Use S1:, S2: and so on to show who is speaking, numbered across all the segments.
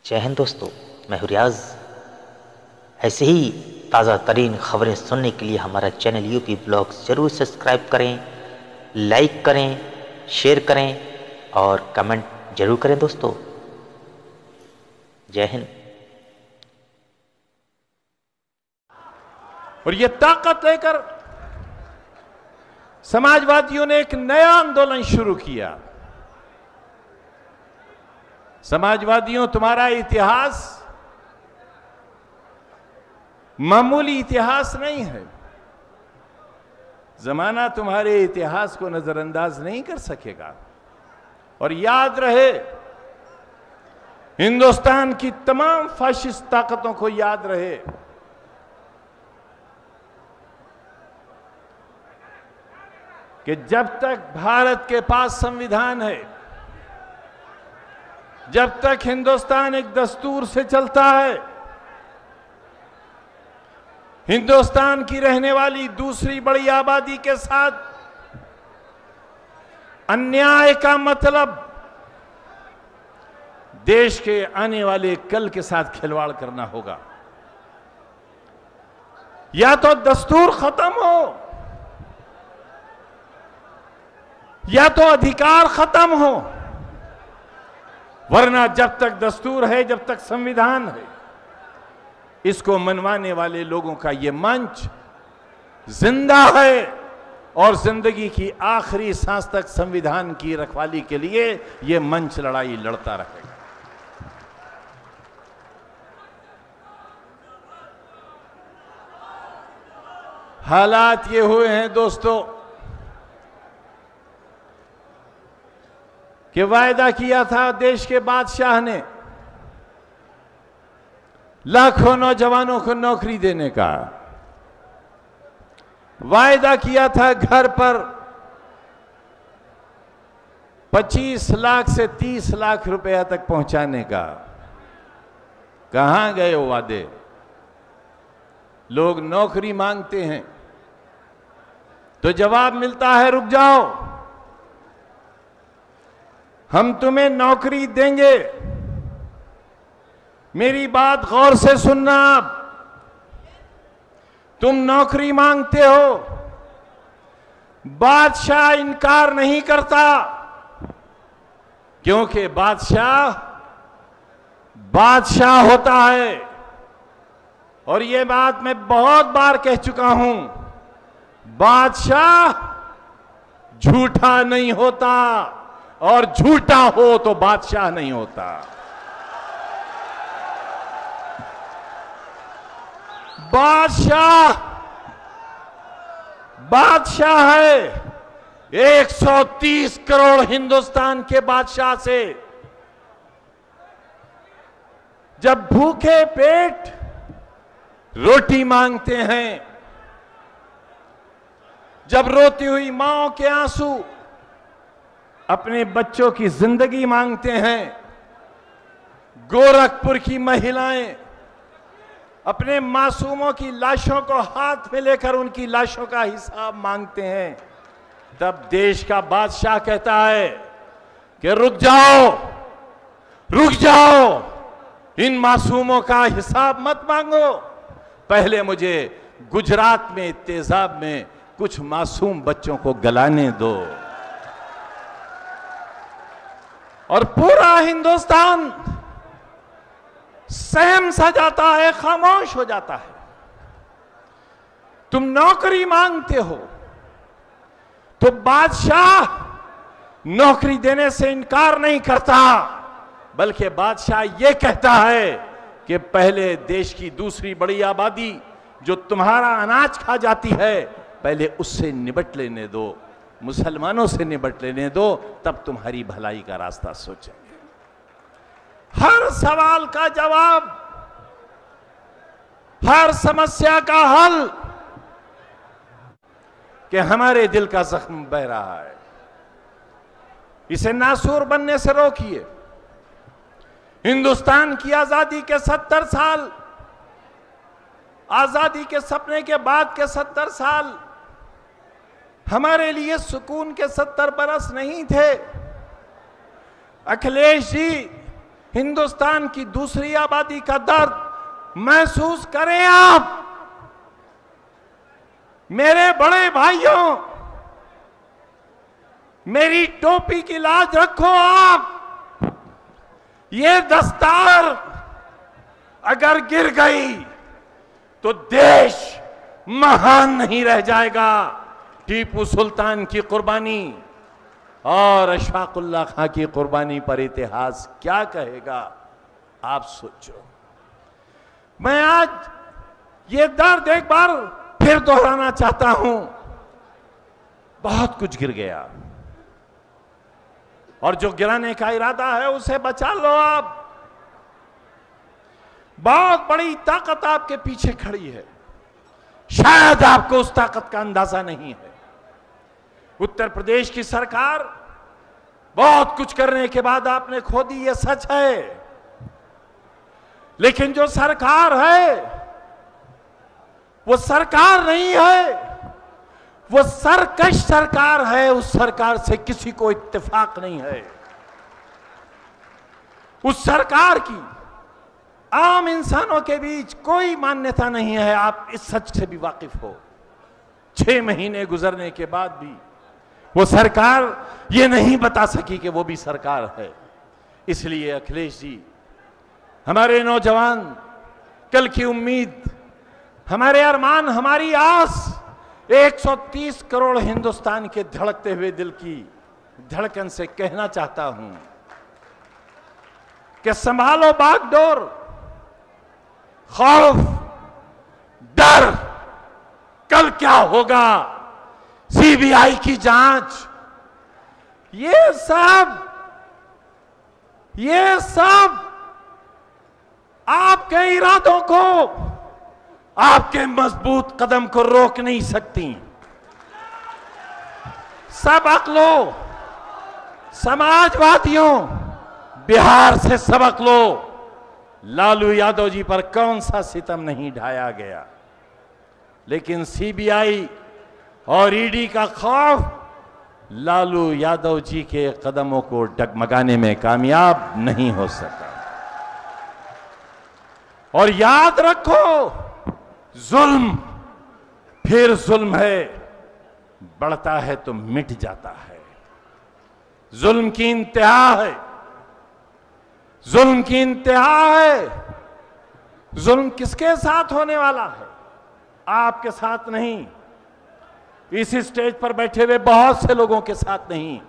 S1: जय हिंद दोस्तों, मैं हूं रियाज। ऐसे ही ताज़ा तरीन खबरें सुनने के लिए हमारा चैनल यूपी ब्लॉग्स जरूर सब्सक्राइब करें, लाइक करें, शेयर करें और कमेंट जरूर करें दोस्तों। जय हिंद।
S2: और ये ताकत लेकर समाजवादियों ने एक नया आंदोलन शुरू किया। समाजवादियों, तुम्हारा इतिहास मामूली इतिहास नहीं है। जमाना तुम्हारे इतिहास को नजरअंदाज नहीं कर सकेगा। और याद रहे, हिंदुस्तान की तमाम फाशिस्ट ताकतों को याद रहे, कि जब तक भारत के पास संविधान है, जब तक हिंदुस्तान एक दस्तूर से चलता है, हिंदुस्तान की रहने वाली दूसरी बड़ी आबादी के साथ अन्याय का मतलब देश के आने वाले कल के साथ खिलवाड़ करना होगा। या तो दस्तूर खत्म हो, या तो अधिकार खत्म हो, वरना जब तक दस्तूर है, जब तक संविधान है, इसको मनवाने वाले लोगों का ये मंच जिंदा है और जिंदगी की आखिरी सांस तक संविधान की रखवाली के लिए ये मंच लड़ाई लड़ता रहेगा। हालात ये हुए हैं दोस्तों कि वायदा किया था देश के बादशाह ने लाखों नौजवानों को नौकरी देने का, वायदा किया था घर पर 25 लाख से 30 लाख रुपया तक पहुंचाने का। कहां गए वो वादे? लोग नौकरी मांगते हैं तो जवाब मिलता है रुक जाओ, हम तुम्हें नौकरी देंगे। मेरी बात गौर से सुनना। आप तुम नौकरी मांगते हो, बादशाह इनकार नहीं करता, क्योंकि बादशाह बादशाह होता है। और यह बात मैं बहुत बार कह चुका हूं, बादशाह झूठा नहीं होता, और झूठा हो तो बादशाह नहीं होता। बादशाह बादशाह है 130 करोड़ हिंदुस्तान के बादशाह से। जब भूखे पेट रोटी मांगते हैं, जब रोती हुई मांओं के आंसू अपने बच्चों की जिंदगी मांगते हैं, गोरखपुर की महिलाएं अपने मासूमों की लाशों को हाथ में लेकर उनकी लाशों का हिसाब मांगते हैं, तब देश का बादशाह कहता है कि रुक जाओ, रुक जाओ, इन मासूमों का हिसाब मत मांगो, पहले मुझे गुजरात में तेजाब में कुछ मासूम बच्चों को गलाने दो। और पूरा हिंदुस्तान सहम सा जाता है, खामोश हो जाता है। तुम नौकरी मांगते हो तो बादशाह नौकरी देने से इनकार नहीं करता, बल्कि बादशाह यह कहता है कि पहले देश की दूसरी बड़ी आबादी जो तुम्हारा अनाज खा जाती है, पहले उससे निपट लेने दो, मुसलमानों से निपट लेने दो, तब तुम्हारी भलाई का रास्ता सोचेंगे। हर हर सवाल का जवाब, हर समस्या का हल कि हमारे दिल का जख्म बह रहा है, इसे नासूर बनने से रोकिए। हिंदुस्तान की आजादी के 70 साल, आजादी के सपने के बाद के 70 साल हमारे लिए सुकून के 70 बरस नहीं थे। अखिलेश जी, हिंदुस्तान की दूसरी आबादी का दर्द महसूस करें आप। मेरे बड़े भाइयों, मेरी टोपी की लाज रखो आप। ये दस्तार अगर गिर गई तो देश महान नहीं रह जाएगा। टीपू सुल्तान की कुर्बानी और अशफाकुल्लाह खां की कुर्बानी पर इतिहास क्या कहेगा, आप सोचो। मैं आज ये दर्द एक बार फिर दोहराना चाहता हूं। बहुत कुछ गिर गया और जो गिराने का इरादा है उसे बचा लो आप। बहुत बड़ी ताकत आपके पीछे खड़ी है, शायद आपको उस ताकत का अंदाजा नहीं है। उत्तर प्रदेश की सरकार बहुत कुछ करने के बाद आपने खो दी, यह सच है। लेकिन जो सरकार है वो सरकार नहीं है, वो सरकश सरकार है। उस सरकार से किसी को इत्तेफाक नहीं है। उस सरकार की आम इंसानों के बीच कोई मान्यता नहीं है। आप इस सच से भी वाकिफ हो। 6 महीने गुजरने के बाद भी वो सरकार ये नहीं बता सकी कि वो भी सरकार है। इसलिए अखिलेश जी, हमारे नौजवान, कल की उम्मीद, हमारे अरमान, हमारी आस, 130 करोड़ हिंदुस्तान के धड़कते हुए दिल की धड़कन से कहना चाहता हूं कि संभालो बागडोर। खौफ, डर, कल क्या होगा, सीबीआई की जांच, ये सब आपके इरादों को, आपके मजबूत कदम को रोक नहीं सकती। सबक लो समाजवादियों, बिहार से सबक लो। लालू यादव जी पर कौन सा सितम नहीं ढाया गया, लेकिन सीबीआई और ईडी का खौफ लालू यादव जी के कदमों को डगमगाने में कामयाब नहीं हो सका। और याद रखो, जुल्म फिर जुल्म है, बढ़ता है तो मिट जाता है। जुल्म की इंतहा है, जुल्म की इंतहा है। जुल्म किसके साथ होने वाला है? आपके साथ नहीं, इस स्टेज पर बैठे हुए बहुत से लोगों के साथ नहीं।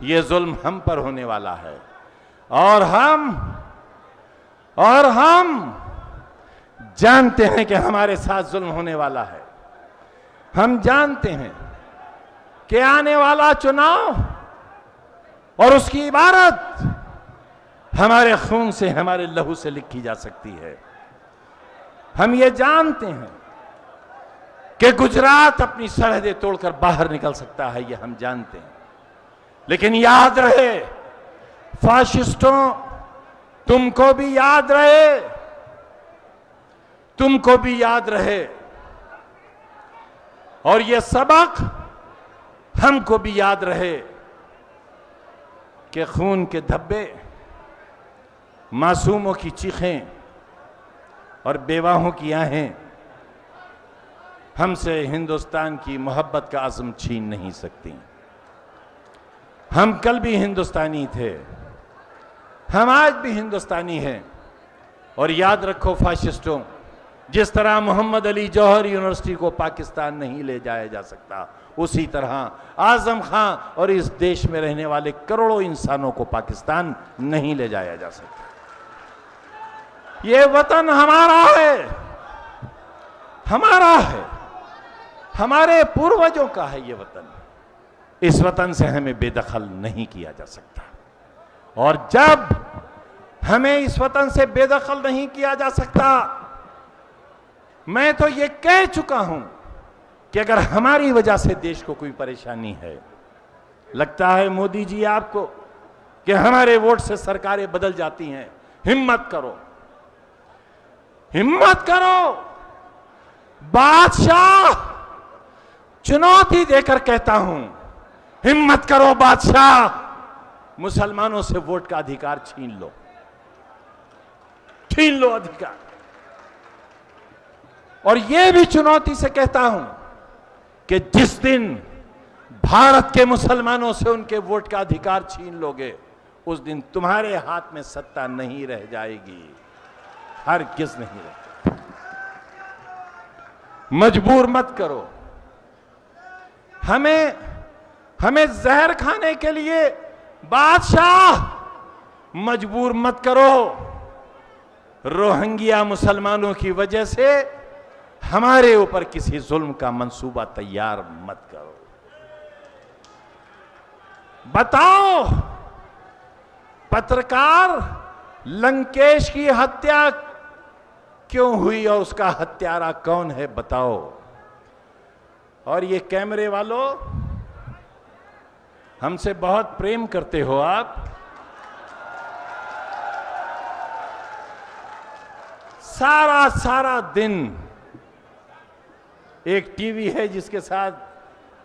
S2: ये जुल्म हम पर होने वाला है। और हम जानते हैं कि हमारे साथ जुल्म होने वाला है। हम जानते हैं कि आने वाला चुनाव और उसकी इबारत हमारे खून से, हमारे लहू से लिखी जा सकती है। हम ये जानते हैं कि गुजरात अपनी सरहदें तोड़कर बाहर निकल सकता है, ये हम जानते हैं। लेकिन याद रहे फाशिस्टों, तुमको भी याद रहे, तुमको भी याद रहे, और ये सबक हमको भी याद रहे कि खून के धब्बे, मासूमों की चीखें और बेवाहों की आहें हमसे हिंदुस्तान की मोहब्बत का आज़म छीन नहीं सकती। हम कल भी हिंदुस्तानी थे, हम आज भी हिंदुस्तानी हैं। और याद रखो फाशिस्टों, जिस तरह मोहम्मद अली जौहर यूनिवर्सिटी को पाकिस्तान नहीं ले जाया जा सकता, उसी तरह आजम खां और इस देश में रहने वाले करोड़ों इंसानों को पाकिस्तान नहीं ले जाया जा सकता। ये वतन हमारा है, हमारा है, हमारे पूर्वजों का है ये वतन। इस वतन से हमें बेदखल नहीं किया जा सकता। और जब हमें इस वतन से बेदखल नहीं किया जा सकता। मैं तो ये कह चुका हूं कि अगर हमारी वजह से देश को कोई परेशानी है, लगता है मोदी जी आपको कि हमारे वोट से सरकारें बदल जाती हैं, हिम्मत करो, हिम्मत करो। बादशाह चुनौती देकर कहता हूं, हिम्मत करो बादशाह, मुसलमानों से वोट का अधिकार छीन लो, छीन लो अधिकार। और यह भी चुनौती से कहता हूं कि जिस दिन भारत के मुसलमानों से उनके वोट का अधिकार छीन लोगे, उस दिन तुम्हारे हाथ में सत्ता नहीं रह जाएगी, हरगिज़ नहीं रह। मजबूर मत करो हमें जहर खाने के लिए, बादशाह मजबूर मत करो। रोहिंग्या मुसलमानों की वजह से हमारे ऊपर किसी जुल्म का मंसूबा तैयार मत करो। बताओ, पत्रकार लंकेश की हत्या क्यों हुई और उसका हत्यारा कौन है, बताओ। और ये कैमरे वालों, हमसे बहुत प्रेम करते हो आप, सारा दिन एक टीवी है जिसके साथ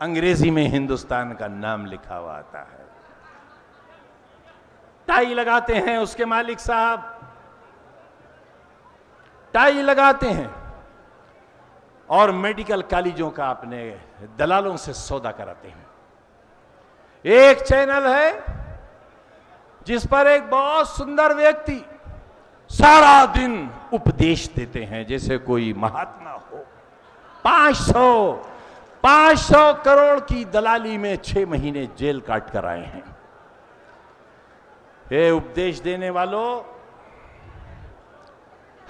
S2: अंग्रेजी में हिंदुस्तान का नाम लिखा हुआ आता है, टाई लगाते हैं उसके मालिक साहब, टाई लगाते हैं और मेडिकल कॉलेजों का अपने दलालों से सौदा कराते हैं। एक चैनल है जिस पर एक बहुत सुंदर व्यक्ति सारा दिन उपदेश देते हैं जैसे कोई महात्मा हो। 500 करोड़ की दलाली में 6 महीने जेल काट कर आए हैं। ये उपदेश देने वालों,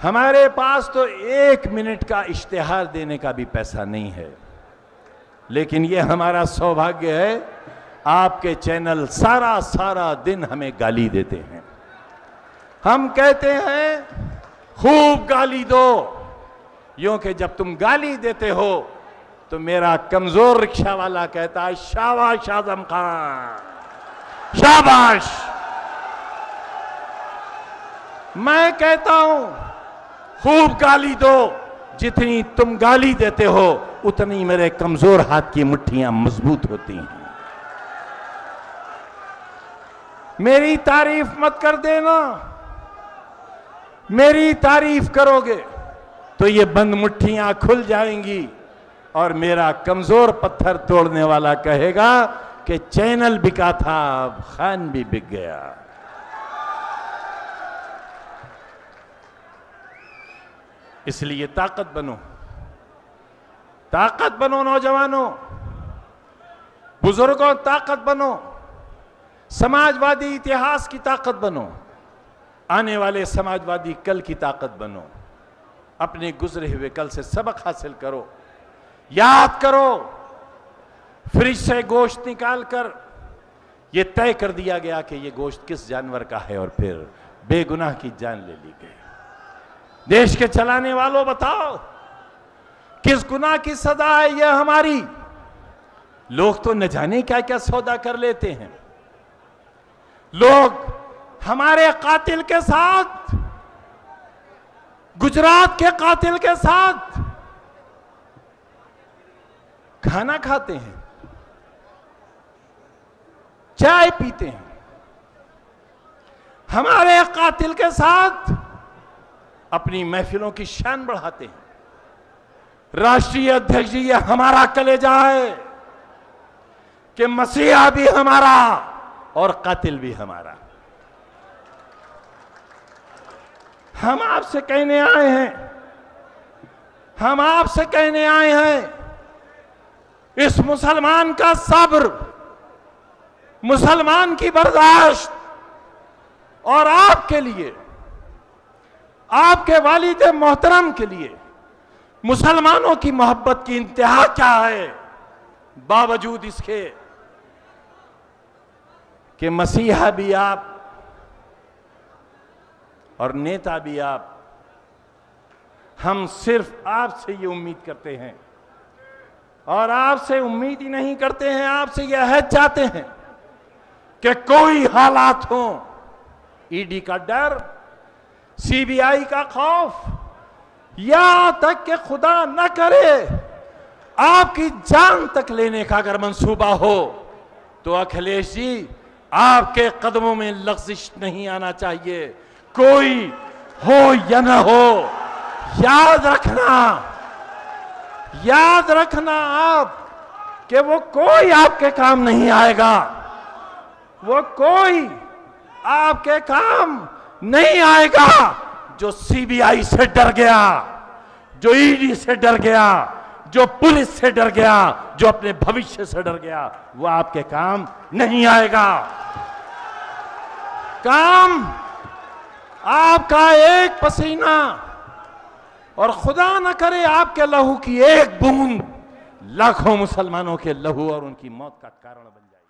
S2: हमारे पास तो 1 मिनट का इश्तिहार देने का भी पैसा नहीं है, लेकिन ये हमारा सौभाग्य है, आपके चैनल सारा दिन हमें गाली देते हैं। हम कहते हैं खूब गाली दो, यूं कि जब तुम गाली देते हो तो मेरा कमजोर रिक्शा वाला कहता है शाबाश आजम खान, शाबाश। मैं कहता हूं खूब गाली दो, जितनी तुम गाली देते हो उतनी मेरे कमजोर हाथ की मुट्ठियां मजबूत होती हैं। मेरी तारीफ मत कर देना, मेरी तारीफ करोगे तो ये बंद मुट्ठियां खुल जाएंगी और मेरा कमजोर पत्थर तोड़ने वाला कहेगा कि चैनल बिका था, अब खान भी बिक गया। इसलिए ताकत बनो नौजवानों, बुजुर्गों, ताकत बनो, समाजवादी इतिहास की ताकत बनो, आने वाले समाजवादी कल की ताकत बनो। अपने गुजरे हुए कल से सबक हासिल करो, याद करो, फ्रिज से गोश्त निकालकर यह तय कर दिया गया कि यह गोश्त किस जानवर का है और फिर बेगुनाह की जान ले ली गई। देश के चलाने वालों बताओ किस गुनाह की सजा है यह हमारी। लोग तो न जाने क्या क्या सौदा कर लेते हैं। लोग हमारे कातिल के साथ, गुजरात के कातिल के साथ खाना खाते हैं, चाय पीते हैं, हमारे कातिल के साथ अपनी महफिलों की शान बढ़ाते हैं। राष्ट्रीय अध्यक्ष जी, ये हमारा कलेजा है कि मसीहा भी हमारा और कातिल भी हमारा। हम आपसे कहने आए हैं, इस मुसलमान का सब्र, मुसलमान की बर्दाश्त और आपके लिए, आपके वालिद मोहतरम के लिए मुसलमानों की मोहब्बत की इंतहा क्या है, बावजूद इसके कि मसीहा भी आप और नेता भी आप। हम सिर्फ आपसे ये उम्मीद करते हैं, और आपसे उम्मीद ही नहीं करते हैं, आपसे ये अहद चाहते हैं कि कोई हालात हो, ईडी का डर, सीबीआई का खौफ, या तक कि खुदा न करे आपकी जान तक लेने का अगर मंसूबा हो, तो अखिलेश जी आपके कदमों में लग़्ज़िश नहीं आना चाहिए। कोई हो या न हो, याद रखना आप कि वो कोई आपके काम नहीं आएगा, वो कोई आपके काम नहीं आएगा जो सीबीआई से डर गया, जो ईडी से डर गया, जो पुलिस से डर गया, जो अपने भविष्य से डर गया, वो आपके काम नहीं आएगा। काम आपका एक पसीना और खुदा न करे आपके लहू की एक बूंद लाखों मुसलमानों के लहू और उनकी मौत का कारण बन जाए।